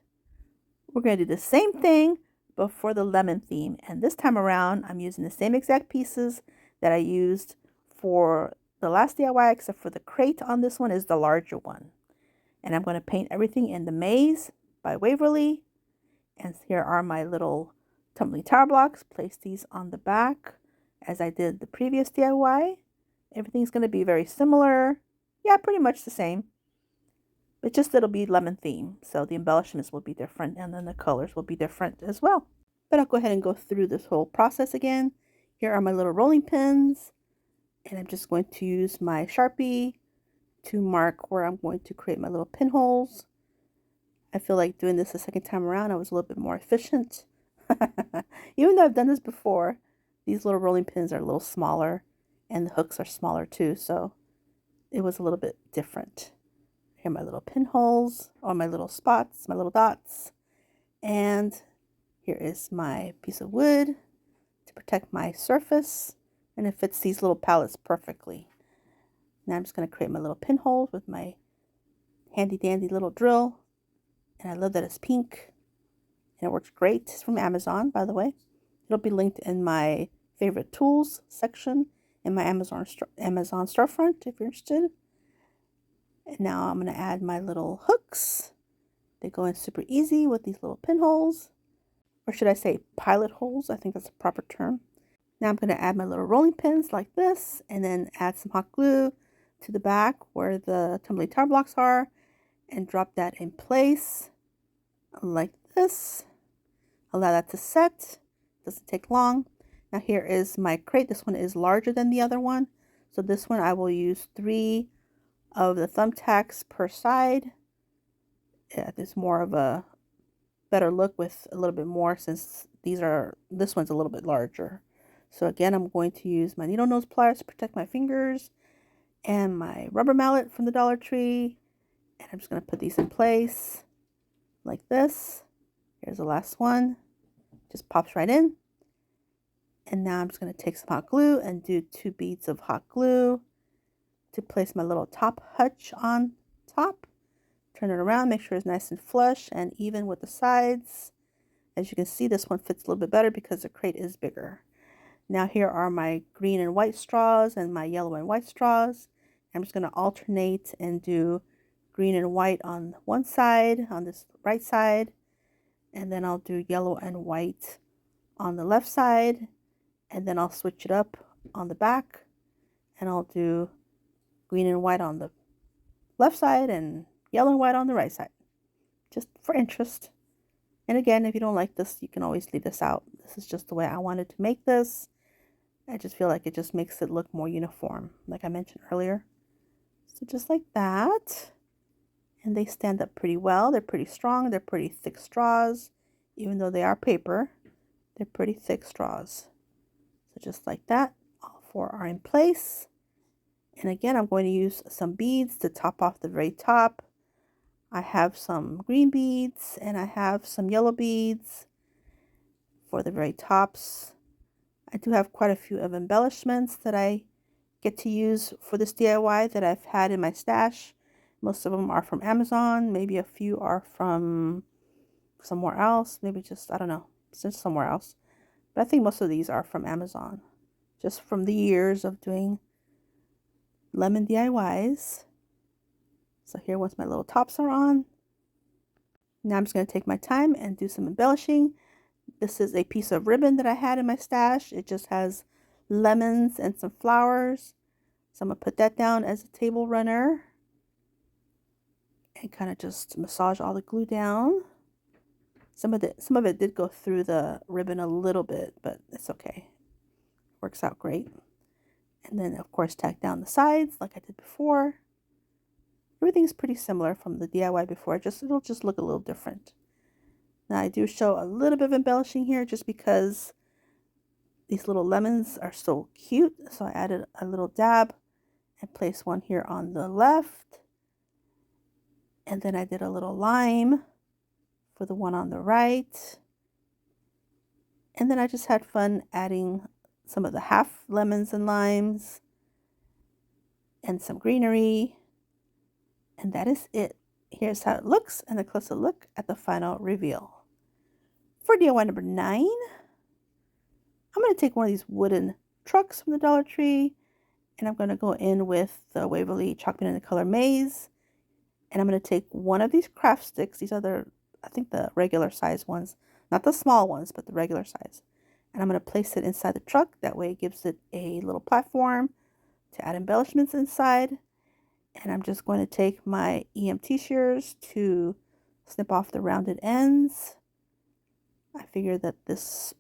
we're going to do the same thing, but for the lemon theme. And this time around, I'm using the same exact pieces that I used for the last DIY, except for the crate on this one is the larger one. And I'm going to paint everything in the Maze by Waverly. And here are my little tumbling tower blocks. Place these on the back as I did the previous DIY. Everything's going to be very similar. Yeah, pretty much the same. But just it'll be lemon theme. So the embellishments will be different and then the colors will be different as well. But I'll go ahead and go through this whole process again. Here are my little rolling pins. And I'm just going to use my Sharpie to mark where I'm going to create my little pinholes. I feel like doing this the second time around, I was a little bit more efficient. Even though I've done this before, these little rolling pins are a little smaller and the hooks are smaller too, so it was a little bit different. Here are my little pinholes, or my little spots, my little dots. And here is my piece of wood to protect my surface, and it fits these little pallets perfectly. Now I'm just going to create my little pinholes with my handy dandy little drill. And I love that it's pink. And it works great. It's from Amazon, by the way. It'll be linked in my favorite tools section in my Amazon storefront if you're interested. And now I'm going to add my little hooks. They go in super easy with these little pinholes. Or should I say pilot holes? I think that's a proper term. Now I'm going to add my little rolling pins like this. And then add some hot glue to the back where the tumbling tower blocks are. And drop that in place like this. Allow that to set. Doesn't take long. Now here is my crate. This one is larger than the other one. So this one I will use 3 of the thumbtacks per side. Yeah, there's more of a better look with a little bit more since this one's a little bit larger. So again, I'm going to use my needle nose pliers to protect my fingers and my rubber mallet from the Dollar Tree. And I'm just going to put these in place like this. Here's the last one. Just pops right in. And now I'm just going to take some hot glue and do 2 beads of hot glue to place my little top hutch on top. Turn it around, make sure it's nice and flush and even with the sides. As you can see, this one fits a little bit better because the crate is bigger. Now here are my green and white straws and my yellow and white straws. I'm just going to alternate and do green and white on one side, on this right side, and then I'll do yellow and white on the left side, and then I'll switch it up on the back, and I'll do green and white on the left side and yellow and white on the right side, just for interest. And again, if you don't like this, you can always leave this out. This is just the way I wanted to make this. I just feel like it just makes it look more uniform, like I mentioned earlier. So just like that. And they stand up pretty well. They're pretty strong. They're pretty thick straws. Even though they are paper, they're pretty thick straws. So just like that, all 4 are in place. And again, I'm going to use some beads to top off the very top. I have some green beads and I have some yellow beads for the very tops. I do have quite a few of embellishments that I get to use for this DIY that I've had in my stash Most of them are from Amazon. Maybe a few are from somewhere else. Maybe just, I don't know, just somewhere else. But I think most of these are from Amazon. Just from the years of doing lemon DIYs. So here, once my little tops are on, now I'm just going to take my time and do some embellishing. This is a piece of ribbon that I had in my stash. It just has lemons and some flowers. So I'm going to put that down as a table runner and kind of just massage all the glue down. Some of it did go through the ribbon a little bit, but it's okay. Works out great. And then, of course, tack down the sides like I did before. Everything's pretty similar from the DIY before. It'll just look a little different. Now, I do show a little bit of embellishing here just because these little lemons are so cute. So I added a little dab and placed one here on the left. And then I did a little lime for the one on the right. And then I just had fun adding some of the half lemons and limes and some greenery. And that is it. Here's how it looks and a closer look at the final reveal. For DIY number 9, I'm going to take one of these wooden trucks from the Dollar Tree, and I'm going to go in with the Waverly Chalk Paint in the color Maize. And I'm going to take one of these craft sticks. These are I think the regular size ones, not the small ones, but the regular size. And I'm going to place it inside the truck. That way it gives it a little platform to add embellishments inside. And I'm just going to take my EMT shears to snip off the rounded ends. I figured that this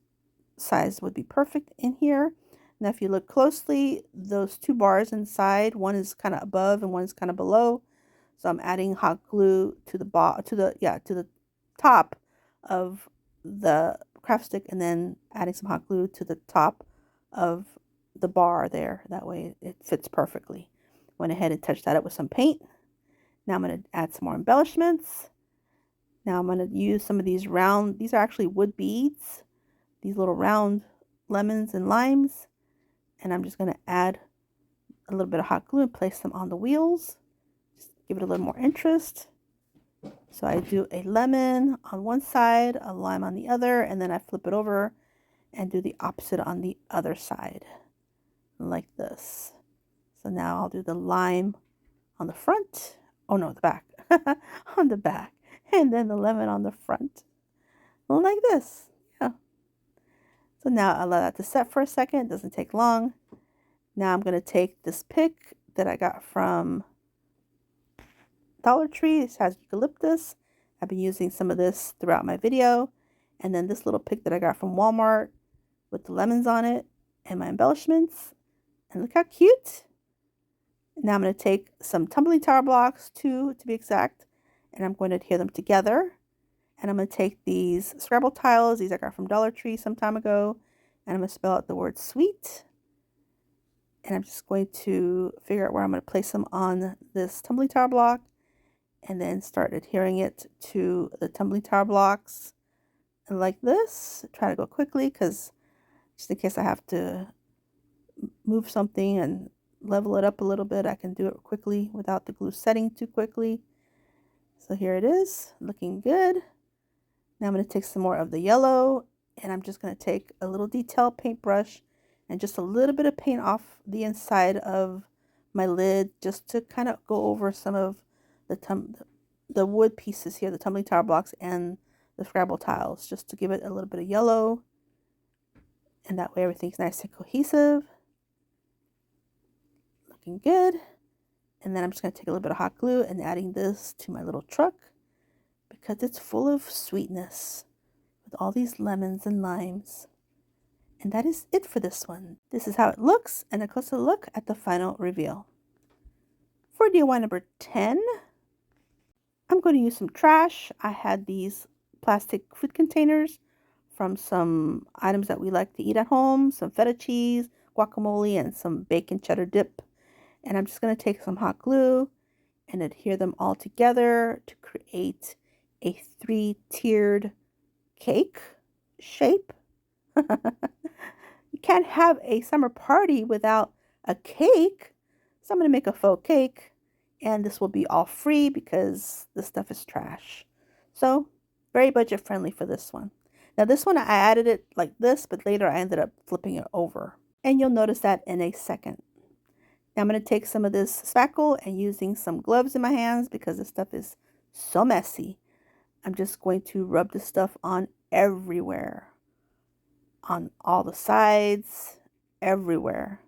size would be perfect in here. Now, if you look closely, those two bars inside, one is kind of above and one is kind of below. So I'm adding hot glue to the top of the craft stick, and then adding some hot glue to the top of the bar there. That way it fits perfectly. Went ahead and touched that up with some paint. Now I'm going to add some more embellishments. Now I'm going to use some of these these are actually wood beads, these little round lemons and limes. And I'm just going to add a little bit of hot glue and place them on the wheels. Just give it a little more interest. So I do a lemon on one side, a lime on the other, and then I flip it over and do the opposite on the other side, like this. So now I'll do the lime on the front. Oh no, the back. On the back. And then the lemon on the front. Like this. Yeah. So now I'll allow that to set for a second. It doesn't take long. Now I'm going to take this pick that I got from Dollar Tree. It has eucalyptus. I've been using some of this throughout my video. And then this little pick that I got from Walmart with the lemons on it and my embellishments. And look how cute. Now I'm going to take some tumbling tower blocks, 2 to be exact, and I'm going to adhere them together. And I'm going to take these Scrabble tiles, these I got from Dollar Tree some time ago, and I'm going to spell out the word sweet. And I'm just going to figure out where I'm going to place them on this tumbling tower block, and then start adhering it to the tumbling tower blocks. And like this, try to go quickly, because just in case I have to move something and level it up a little bit, I can do it quickly without the glue setting too quickly. So here it is, looking good. Now I'm going to take some more of the yellow, and I'm just going to take a little detail paintbrush and just a little bit of paint off the inside of my lid, just to kind of go over some of the wood pieces here, the tumbling tower blocks and the Scrabble tiles, just to give it a little bit of yellow, and that way everything's nice and cohesive. Looking good. And then I'm just going to take a little bit of hot glue and adding this to my little truck, because it's full of sweetness with all these lemons and limes. And that is it for this one. This is how it looks, and a closer look at the final reveal. For DIY number 10, I'm going to use some trash. I had these plastic food containers from some items that we like to eat at home, some feta cheese, guacamole, and some bacon cheddar dip. And I'm just going to take some hot glue and adhere them all together to create a 3-tiered cake shape. You can't have a summer party without a cake. So I'm going to make a faux cake And this will be all free because this stuff is trash. So very budget friendly for this one. Now this one I added it like this, but later I ended up flipping it over. And you'll notice that in a second. Now I'm going to take some of this spackle and using some gloves in my hands because this stuff is so messy. I'm just going to rub this stuff on everywhere. On all the sides, everywhere.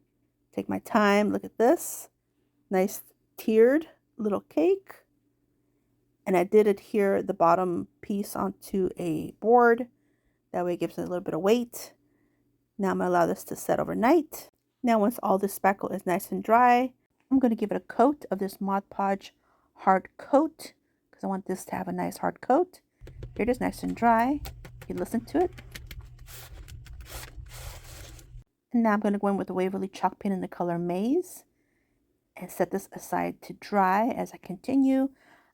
Take my time. Look at this. Nice tiered little cake. And I did adhere the bottom piece onto a board. That way it gives it a little bit of weight. Now I'm going to allow this to set overnight. Now once all this spackle is nice and dry, I'm going to give it a coat of this Mod Podge hard coat because I want this to have a nice hard coat. Here it is, nice and dry. You listen to it. And now I'm going to go in with the Waverly chalk pen in the color Maize and set this aside to dry. As I continue,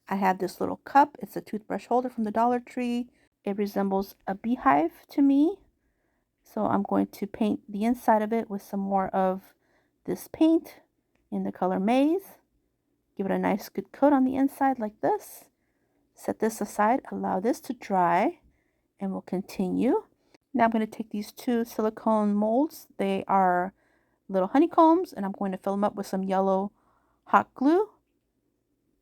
I have this little cup. It's a toothbrush holder from the Dollar Tree. It resembles a beehive to me. So I'm going to paint the inside of it with some more of this paint in the color Maize. Give it a nice good coat on the inside like this. Set this aside, allow this to dry, and we'll continue. Now I'm going to take these two silicone molds. They are little honeycombs, and I'm going to fill them up with some yellow hot glue.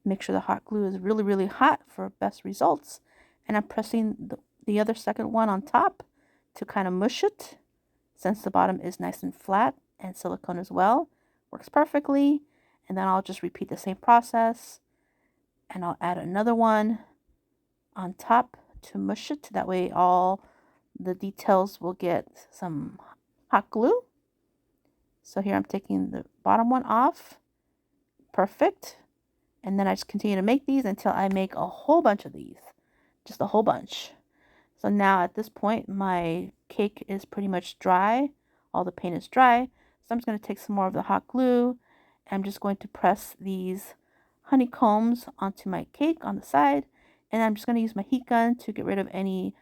Make sure the hot glue is really, really hot for best results. And I'm pressing the other second one on top to kind of mush it, since the bottom is nice and flat and silicone as well. Works perfectly. And then I'll just repeat the same process, and I'll add another one on top to mush it. That way all the details will get some hot glue. So here I'm taking the bottom one off. Perfect. And then I just continue to make these until I make a whole bunch of these. Just a whole bunch. So now at this point, my cake is pretty much dry. All the paint is dry. So I'm just going to take some more of the hot glue. I'm just going to press these honeycombs onto my cake on the side. And I'm just going to use my heat gun to get rid of any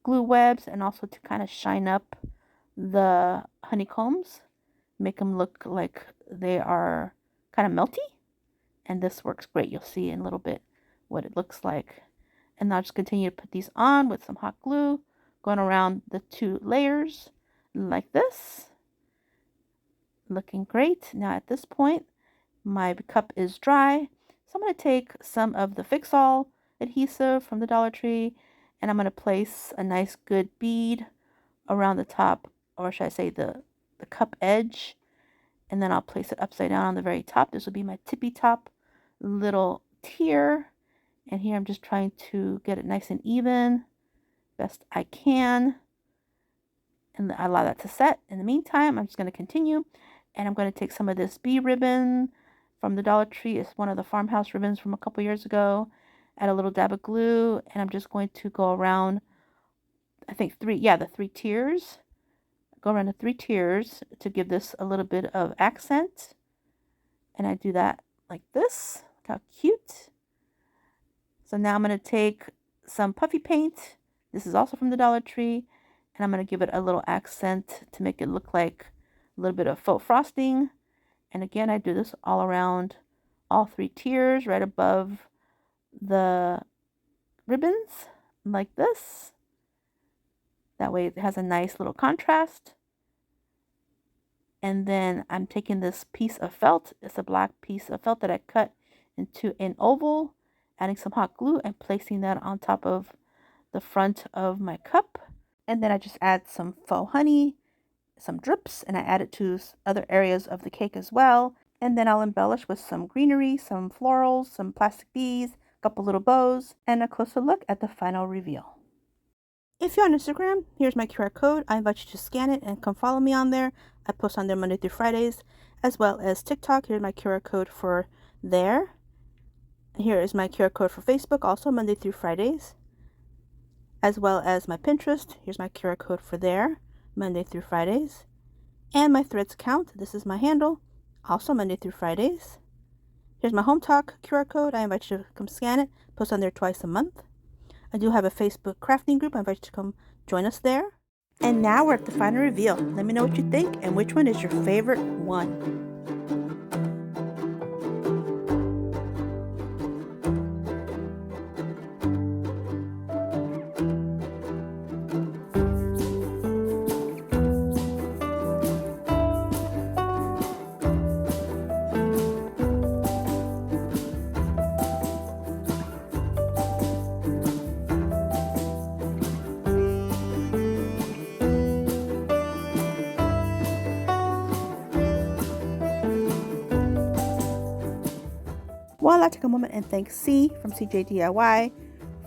glue webs and also to kind of shine up the honeycombs. Make them look like they are kind of melty. And this works great. You'll see in a little bit what it looks like. And I'll just continue to put these on with some hot glue, going around the two layers like this. Looking great. Now at this point, my cup is dry. So I'm going to take some of the Fix-All adhesive from the Dollar Tree, and I'm going to place a nice good bead around the top, or should I say the cup edge. And then I'll place it upside down on the very top. This will be my tippy top little tier. And here I'm just trying to get it nice and even, best I can. And I allow that to set. In the meantime, I'm just going to continue. And I'm going to take some of this bee ribbon from the Dollar Tree. It's one of the farmhouse ribbons from a couple years ago. Add a little dab of glue. And I'm just going to go around, I think the 3 tiers. Go around the 3 tiers to give this a little bit of accent. And I do that like this. Look how cute. So now I'm going to take some puffy paint. This is also from the Dollar Tree. And I'm going to give it a little accent to make it look like a little bit of faux frosting. And again, I do this all around all 3 tiers, right above the ribbons, like this. That way it has a nice little contrast. And then I'm taking this piece of felt. It's a black piece of felt that I cut into an oval, adding some hot glue and placing that on top of the front of my cup. And then I just add some faux honey, some drips, and I add it to other areas of the cake as well. And then I'll embellish with some greenery, some florals, some plastic beads, a couple little bows, and a closer look at the final reveal. If you're on Instagram, here's my QR code. I invite you to scan it and come follow me on there. I post on there Monday through Fridays, as well as TikTok. Here's my QR code for there. Here is my QR code for Facebook, also Monday through Fridays, as well as my Pinterest. Here's my QR code for there, Monday through Fridays. And my Threads account. This is my handle, also Monday through Fridays. Here's my Hometalk QR code. I invite you to come scan it. Post on there twice a month. I do have a Facebook crafting group. I invite you to come join us there. And now we're at the final reveal. Let me know what you think and which one is your favorite one. like to take a moment and thank C from CJ DIY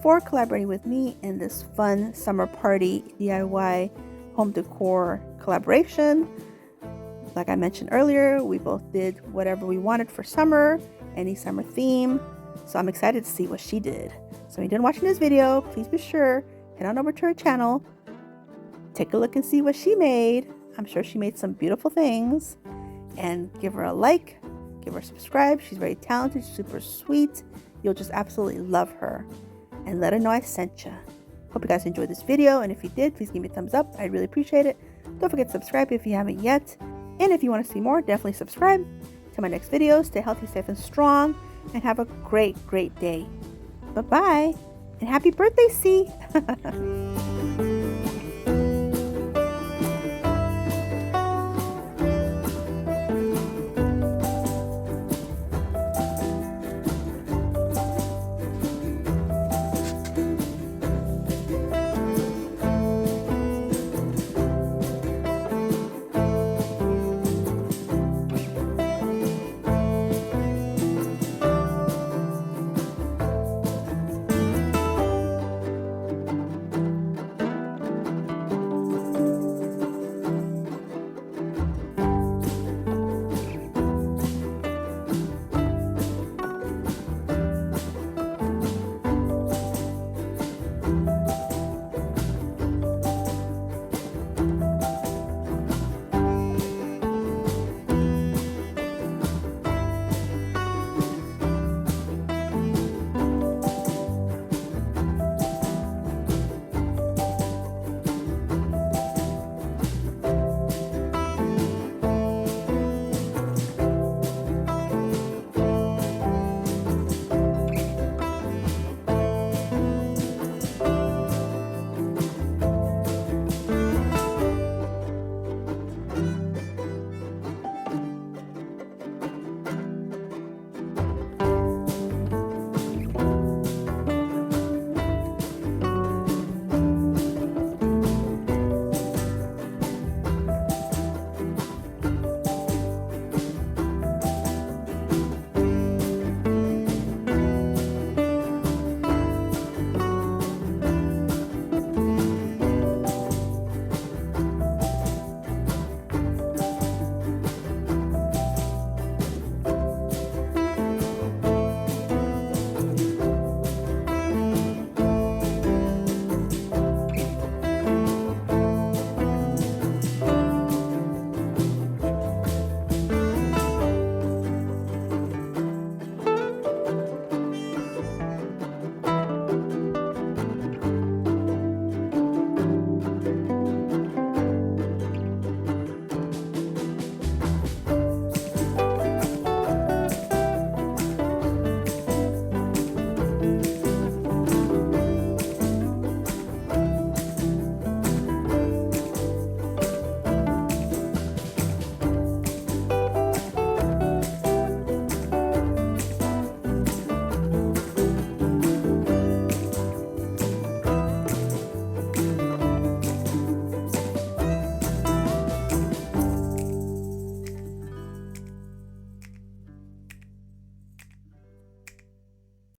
for collaborating with me in this fun summer party DIY home decor collaboration. Like I mentioned earlier, we both did whatever we wanted for summer, any summer theme. So I'm excited to see what she did. So if you're done watching this video, please be sure, head on over to her channel, take a look and see what she made. I'm sure she made some beautiful things. And give her a like, give her a subscribe. She's very talented, super sweet. You'll just absolutely love her. And let her know I sent you. Hope you guys enjoyed this video, and if you did, please give me a thumbs up. I'd really appreciate it. Don't forget to subscribe if you haven't yet. And if you want to see more, definitely subscribe to my next video. Stay healthy, safe, and strong, and have a great, great day. Bye-bye, and happy birthday, C!